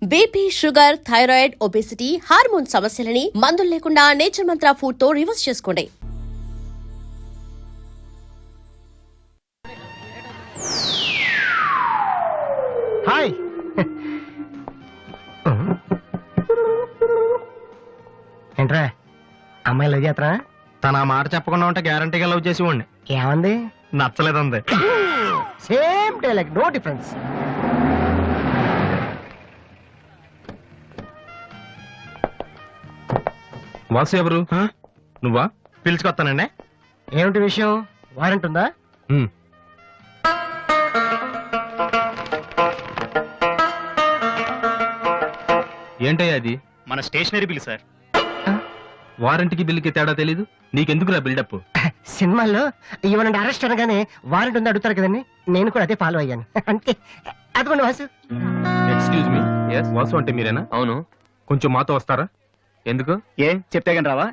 BP, sugar, thyroid, obesity, hormone సమస్యలని మందులు లేకుండా నేచర్ మంత్ర ఫుడ్ తో రివర్స్ చేసుకోండి. హాయ్. ఏంట్రా అమ్మాయి లవ్ చేస్తారా? తన మాట చెప్పకుండా ఉంటే గ్యారంటీగా లవ్ చేసి ఉండి. ఏమంది? నచ్చలేదంది. Same dialogue, no difference. Vasu ఎవరు? నువ్వా? పిలుచుకొస్తానండి. ఏమిటి విషయం? వారెంట్ ఉందా? ఏంటయ్యా అది? మన స్టేషనరీ బిల్ సార్. వారంటీకి బిల్లుకి తేడా తెలీదు నీకెందుకురా బిల్డప్? సినిమాల్లో ఇవ్వనండి అరెస్ట్ అనగానే వారెంట్ ఉందా అడుగుతారు కదండి, నేను కూడా అదే ఫాలో అయ్యాను. అంతే. అదిగోండి వాసు. ఎక్స్క్యూజ్ మీ, వాసు అంటే మీరేనా? అవును. కొంచెం మాతో వస్తారా? ఎందుకు? ఏ చెప్తే కానీ రావా?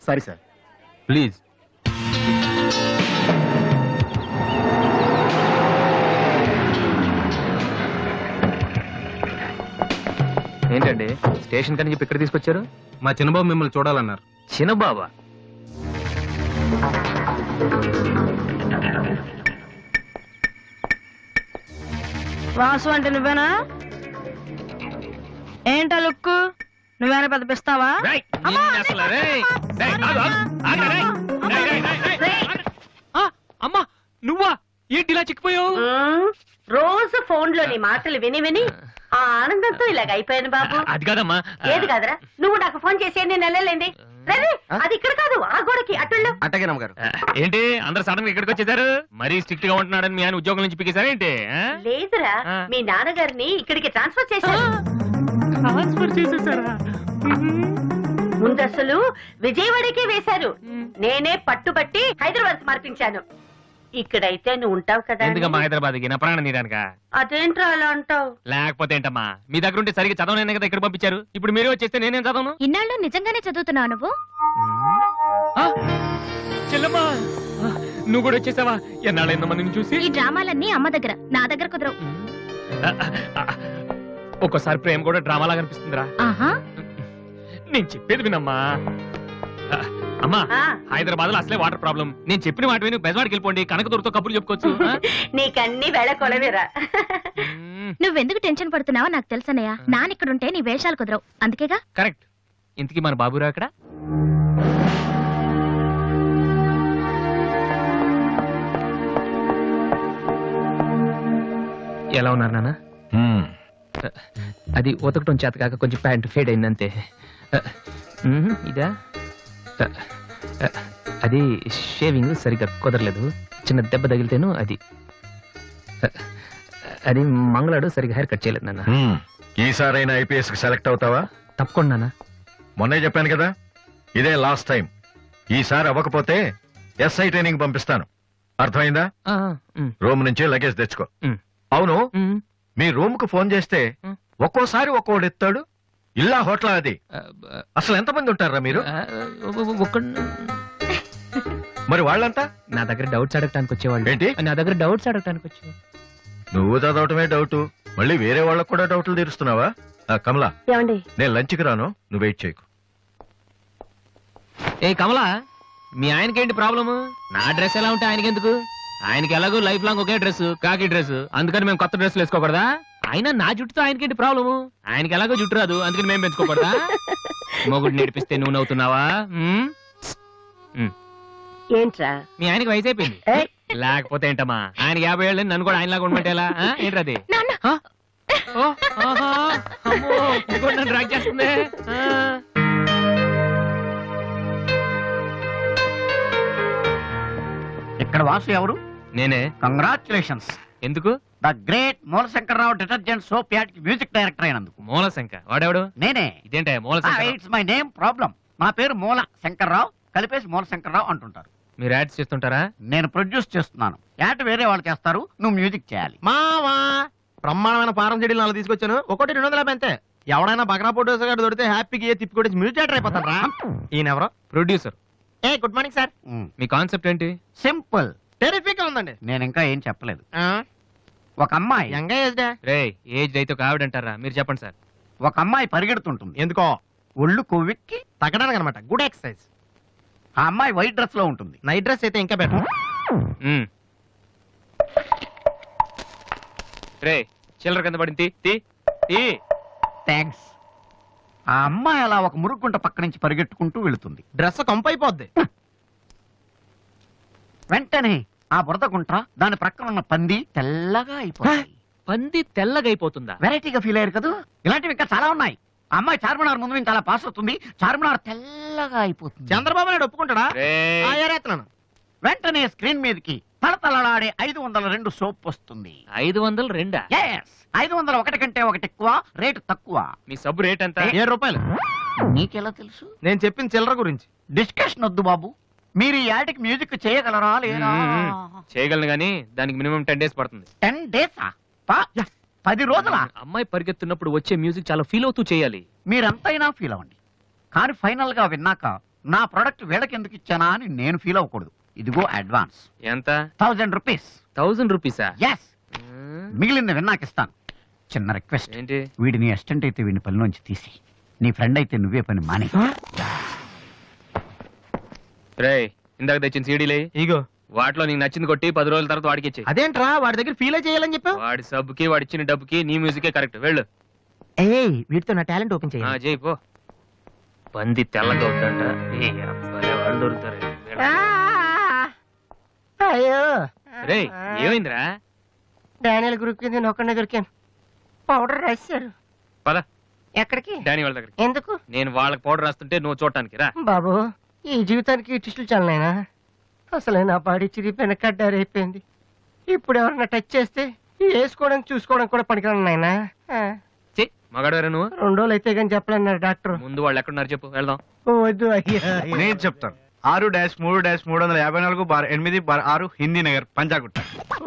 సరే సార్, ప్లీజ్. ఏంటండి స్టేషన్ కని చెప్పి ఇక్కడ తీసుకొచ్చారు? మా చిన్నబాబు మిమ్మల్ని చూడాలన్నారు. చిన్నబాబా? వాసు అంటే నువ్వేనా? ఏంటా లుక్కు? నువ్వేనా పెద్ద పిస్తావా? అమ్మా నువ్వా? ఏంటి ఇలా చిక్కిపోయావు? రోజు ఫోన్ లోని మాటలు విని విని ఆ ఆనందంతో ఇలాగ అయిపోయాను బాబు. అది కాదమ్మా. ఏది కాదురా, నువ్వు నాకు ఫోన్ చేసి నేను వెళ్ళలేండి. రండి, అది ఇక్కడ కాదు, ఆ గోడకి అటుళ్ళు. అట్టగే నమ్మగారు. ఏంటి అందరు సడన్ గా ఇక్కడికి వచ్చేసారు? మరీ స్ట్రిక్ట్ గా ఉంటున్నాడని మీ ఆయన ఉద్యోగం నుంచి పిగేశారా ఏంటి? లేదురా, మీ నాన్నగారిని ఇక్కడికి ట్రాన్స్ఫర్ చేశారు. ముందు అసలు విజయవాడకే వేశారు, నేనే పట్టుబట్టి హైదరాబాద్ మార్పించాను. ఇక్కడైతే నువ్వు ఉంటావు కదా. ఎందుకమ్మా హైదరాబాద్ కి? నా ప్రాణం తీయడానికా? అదేంట్రా అలా అంటావు? లేకపోతే ఏంటమ్మా, మీ దగ్గర ఉంటే సరిగ్గా చదవనే కదా ఇక్కడ పంపించారు. ఇప్పుడు మీరే వచ్చేస్తే నేనేం చదవను? ఇన్నాళ్ళు నిజంగానే చదువుతున్నావు నువ్వు? చెల్లమ్మా నువ్వు కూడా వచ్చేసావా? ఎన్నాళ్ళైందో మందిని చూసి. ఈ డ్రామాలన్నీ అమ్మ దగ్గర, నా దగ్గర కుదరవు. ఒక్కోసారి ప్రేమ కూడా డ్రామాలా కనిపిస్తుందిరా. ఆహా, నేను చెప్పేది వినమ్మా. అమ్మా ఆ, హైదరాబాద్ లో అసలే వాటర్ ప్రాబ్లం. నేను చెప్పిన మాట విని బెజవాడికి వెళ్ళిపోండి, కనకదుర్తో కబుర్లు చెప్పుకోవచ్చు. నీకన్నీ వేళ కొలవేరా. నువ్వెందుకు టెన్షన్ పడుతున్నావో నాకు తెలుసన్నయ్య. నానిక్కడుంటే నీ వేషాలు కుదరవు, అందుకేగా. కరెక్ట్. ఇంతకీ మన బాబురా అక్కడ? ఎలా ఉన్నారు నాన్న? అది ఉతకటం చేత కాక కొంచెం ప్యాంట్ ఫేడ్ అయిందంతే. ఇదా? అది షేవింగ్ సరిగ్గా కుదరలేదు, చిన్న దెబ్బ తగిలితేను. అది మంగళాడు సరిగ్గా హెయిర్ కట్ చేయలేదు నాన్న. ఈసారైనా ఐపీఎస్ కి సెలెక్ట్ అవుతావా? తప్పకుండా నాన్న. మొన్నే చెప్పాను కదా, ఇదే లాస్ట్ టైం. ఈసారి అవ్వకపోతే ఎస్ఐ ట్రైనింగ్ పంపిస్తాను, అర్థమైందా? రూమ్ నుంచి లగేజ్ తెచ్చుకో. అవును, మీ రూమ్ కు ఫోన్ చేస్తే ఒక్కోసారి ఒక్కోడు ఎత్తాడు. ఇల్లా హోటల్ అది? అసలు ఎంతమంది ఉంటారా మీరు? మరి వాళ్ళంతా నా దగ్గర డౌట్స్ అడగటానికి వచ్చేవాళ్ళు. ఏంటి? నా దగ్గర డౌట్స్ అడగటానికి వచ్చేవాళ్ళు. నువ్వు చదవటమే డౌట్, మళ్ళీ వేరే వాళ్ళకు కూడా డౌట్లు తీరుస్తున్నావా? కమలా, ఏమండి? నేను లంచ్కి రాను, నువ్వు వెయిట్ చేయకు. ఏ కమలా, మీ ఆయనకేంటి ప్రాబ్లము? నా డ్రెస్ ఎలా ఉంటే ఆయనకి ఎందుకు? ఆయనకి ఎలాగో లైఫ్ లాంగ్ ఒకే డ్రెస్, కాకి డ్రెస్, అందుకని మేము కొత్త డ్రెస్లు వేసుకోకూడదా? ఆయన నా జుట్టుతో ఆయనకేంటి ప్రాబ్లము? ఆయనకి ఎలాగో జుట్టు రాదు, అందుకని మేము పెంచుకోకూడదా? మొగుడు నేర్పిస్తే నువ్వు నవ్వుతున్నావా? ఏంట్రా? మీ ఆయనకి వయసు అయిపోయింది. లేకపోతే ఏంటమ్మా, ఆయనకి 50 ఏళ్ళు, నన్ను కూడా ఆయనలాగా ఉండమంటే ఎలా? ఏంటది? డ్రాక్ చేస్తుంది. ఇక్కడ వాసు ఎవరు? నేనే. కంగ్రాచులేషన్స్. ఎందుకు? The great Moolashankararao detergent soap ad కి మ్యూజిక్ డైరెక్టర్ అయినందుకు. మూలశంక వాడెవడు? నేనే. ఇదేంటే Moolashanka? It's my name problem. నా పేరు మూల శంకర్రావు, కలిపేసి మూలశంకరరావు అంటుంటారు. మీరు యాడ్స్ చేస్తుంటారా? నేను ప్రొడ్యూస్ చేస్తున్నాను, యాడ్ వేరే వాళ్ళు చేస్తారు, నువ్వు మ్యూజిక్ చేయాలి. మావా బ్రహ్మాండమైన పారం చెడీలు నాలుగు తీసుకొచ్చాను, ఒకటి 250 అంతే. ఎవడైనా బగ్రా ప్రొడ్యూసర్ గారు దొరికితే హ్యాపీకి తిప్పి కొట్టేసి మ్యూజిక్ డైరెక్టర్ అయిపోతారా? ఈయన ఎవరో producer. A good morning sir. Me concept ఏంటి? సింపుల్, టెరిఫిక్ గా ఉందండి. నేను ఇంకా ఏం చెప్పలేదు. ఒక అమ్మాయి యంగ్ ఏజ్ రే ఏజ్ అయితే ఒక ఆవిడ అంటారా? మీరు చెప్పండి సార్. ఒక అమ్మాయి పరిగెడుతుంటుంది. ఎందుకో ఒళ్ళు కొవ్వెక్కి తగ్గడానికి అనమాట. Good exercise. ఆ అమ్మాయి వైట్ డ్రెస్ లో ఉంటుంది. నైట్ డ్రెస్ అయితే ఇంకా బెటర్. రే చిల్లర కింద పడింది తీ తీ. థ్యాంక్స్. ఆ అమ్మాయి అలా ఒక మురుగుంట పక్క నుంచి పరిగెట్టుకుంటూ వెళుతుంది. డ్రెస్ కంపైపోద్ది. వెంటనే ఆ బురద గుంట దాని ప్రక్కన ఉన్న పంది తెల్లగా అయిపోయింది. పంది తెల్లగైపోతుందా? వెరైటీగా ఫీల్ అయ్యారు కదా. ఇలాంటివి ఇంకా చాలా ఉన్నాయి. ఆ అమ్మాయి చార్మినార్ ముందు నుంచి అలా పాస్ అవుతుంది. చార్మినార్ తెల్లగా అయిపోతుంది. చంద్రబాబు నాయుడు ఒప్పుకుంటాడా? రేయ్. ఆ ఏరేస్తున్నాను. వెంటనే స్క్రీన్ మీదకి తలతలలాడే 502 సోప్ వస్తుంది. 502? Yes, 501 కంటే ఒకటి ఎక్కువ, రేటు తక్కువ. మీ సబ్బు రేట్ ఎంత? 7 రూపాయలు. నీకెలా తెలుసు? నేను చెప్పిన చిల్లర గురించి. డిస్కషన్ వద్దు బాబు. మీరు ఈ యాడ్కి మ్యూజిక్ చేయగలరా లేరా? చేయగలను గానీ దానికి మినిమం 10 days పడుతుంది. 10 days 10 రోజుల. అమ్మాయి పరిగెత్తున్నప్పుడు వచ్చే మ్యూజిక్ చాలా ఫీల్ అవుతూ చేయాలి. మీరంతైనా ఫీల్ అవ్వండి, కానీ ఫైనల్ గా విన్నాక నా ప్రొడక్ట్ వీళ్ళకి ఎందుకు ఇచ్చానా అని నేను ఫీల్ అవ్వకూడదు. ఇదిగో అడ్వాన్స్. ఎంత? 1000 రూపీస్. 1000 రూపీసా? ఎస్, మిగిలింది విన్నాక ఇస్తాను. చిన్న రిక్వెస్ట్, ఏంటి? వీడిని అసిస్టెంట్ అయితే వీడిని పనిలోంచి తీసి, నీ ఫ్రెండ్ అయితే నువ్వే పని మానే. రేయ్ ఇందాక తెచ్చిన సీడీలే ఇగో వాటిలో నీకు నచ్చింది కొట్టి 10 రోజుల తర్వాత వాడికి ఇచ్చేయ్. అదేంట్రా వాడి దగ్గర ఫీల్ చేయాలని చెప్పావు? వాడి సబ్బుకి వాడి ఇచ్చిన డబ్బుకి నీ మ్యూజికే కరెక్ట్. వెళ్ళు. ఏయ్ వీటితో నా టాలెంట్ ఓపెన్ ఆ, చేయాలి. చేయి పో. పంది తెల్లగా అవుతుందంట. ఏ అబ్బాయి వాళ్ళు దొరుకుతారు. అయ్యో రేయ్ ఏమైందిరా? డానియల్ గ్రూప్ కి నేను ఒక్కడే దొరికాను. పౌడర్ రాశారు. పద ఎక్కడికి? డానీ వాళ్ళ దగ్గరికి. ఎందుకు నేను వాళ్ళకి పౌడర్ రాస్తుంటే నువ్వు చూడటానికి రా. బాబు? ఈ జీవితానికి టిస్టులు చాలనైనా. అసలే నా బాడీ చిరిగిపోయిన కడ్డారైపోయింది. ఇప్పుడు ఎవరన్నా టచ్ చేస్తే వేసుకోవడం చూసుకోవడం కూడా పనికిరాను నాయనా. ఛీ, మగాడు నువ్వు. 2 రోజులు అయితే కానీ చెప్పలేన్నారు డాక్టర్. ముందు వాళ్ళు ఎక్కడున్నారు చెప్పు, వెళ్దాం. వద్దు అయ్యా. నేను చెప్తాను. 6-3-358-8/6 హిందీ నగర్ పంజాగుట్ట.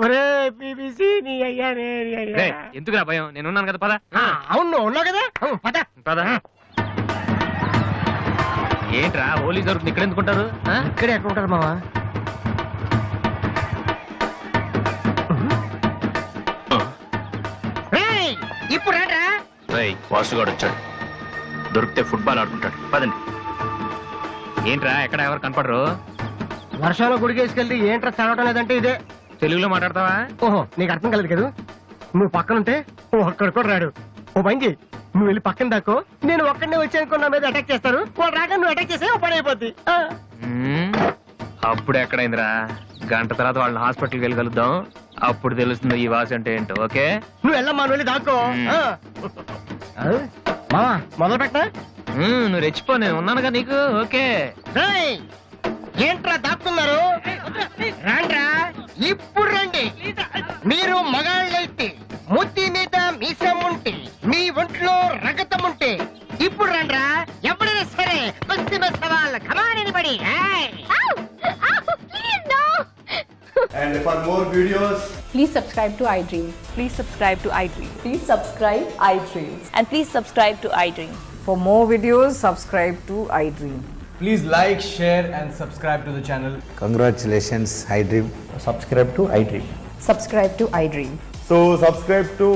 ఒరే BBC నీ అయ్యా రే నీ అయ్యా. రేయ్ ఎందుకురా భయం, నేను ఉన్నాను కదా. పద అవును నువ్వు ఉన్నావు కదా. పద పద. ఏంట్రా హోలీ జరుగుతుంది ఇక్కడ ఎందుకుంటారు? ఇక్కడే ఎక్కడ ఉంటారు మావా? ఇప్పుడు రా. వాసుగాడు వచ్చాడు. దొరికితే ఫుట్బాల్ ఆడుకుంటాడు. పదండి. ఏంట్రా ఎక్కడ ఎవరు కనపడరు? వర్షంలో గుడికేసుకెళ్ళి ఏంట్రా చదవటం లేదంటే ఇదే. తెలుగులో మాట్లాడతావా? ఓహో నీకు అర్థం కలదు కదా. నువ్వు పక్కనుంటే ఒక్కడు కూడా రాడు. ఓ పని చేయి, నువ్వు వెళ్ళి పక్కన దాకో. నేను ఒక్కడనే వచ్చానుకో నా మీద అటాక్ చేస్తారు. వాడు రాగా నువ్వు అటాక్ చేస్తే ఓ పని అయిపోద్ది. అప్పుడు ఎక్కడైందిరా? గంట తర్వాత వాళ్ళని హాస్పిటల్కి వెళ్ళి కలుద్దాం. అప్పుడు తెలుస్తుంది ఈ వాసి అంటే ఏంటో. ఓకే నువ్వు వెళ్ళమ్మా, నువ్వు వెళ్ళి దాకో. మామా మొదలు పెట్టా. నువ్వు రెచ్చిపో, నేను ఉన్నానుగా నీకు. ఓకే ఏంట్రా దాక్కున్నారు? రండ్రా, ఇప్పుడు రండి. మీరు మగాళ్ళైతే, ముత్తి మీద మీసం ఉంటే, మీ ఒంట్లో రగతం ఉంటే ఇప్పుడు రండ్రా. ఎవరైనా సరే పశ్చిమ సవాల్ కమాని పడి. And for more videos, Please subscribe to iDream. Please subscribe to iDream. Please subscribe iDream. And please subscribe to iDream. For more videos, subscribe to iDream. please like, share, and subscribe to the channel. Congratulations, iDream. Subscribe to iDream. Subscribe to iDream. So subscribe to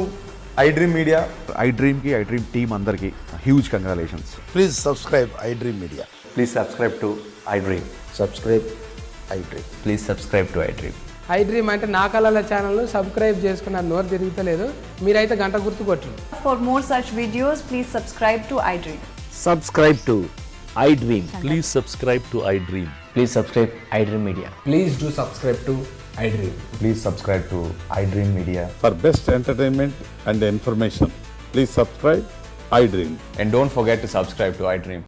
iDream Media. iDream ki iDream team andarki huge congratulations. Please subscribe iDream Media. Please subscribe to iDream. Subscribe iDream. Please subscribe to iDream. iDream అంటే నా కళల channel subscribe చేసుకున్న నోరు తిరుగుతలేదు. మీరైతే గంట గుర్తు కొట్టండి. For more such videos, please subscribe to iDream. Subscribe to iDream. Please subscribe to iDream. Please subscribe iDream Media. Please do subscribe to iDream. Please subscribe to iDream Media. For best entertainment and information, please subscribe iDream. And don't forget to subscribe to iDream.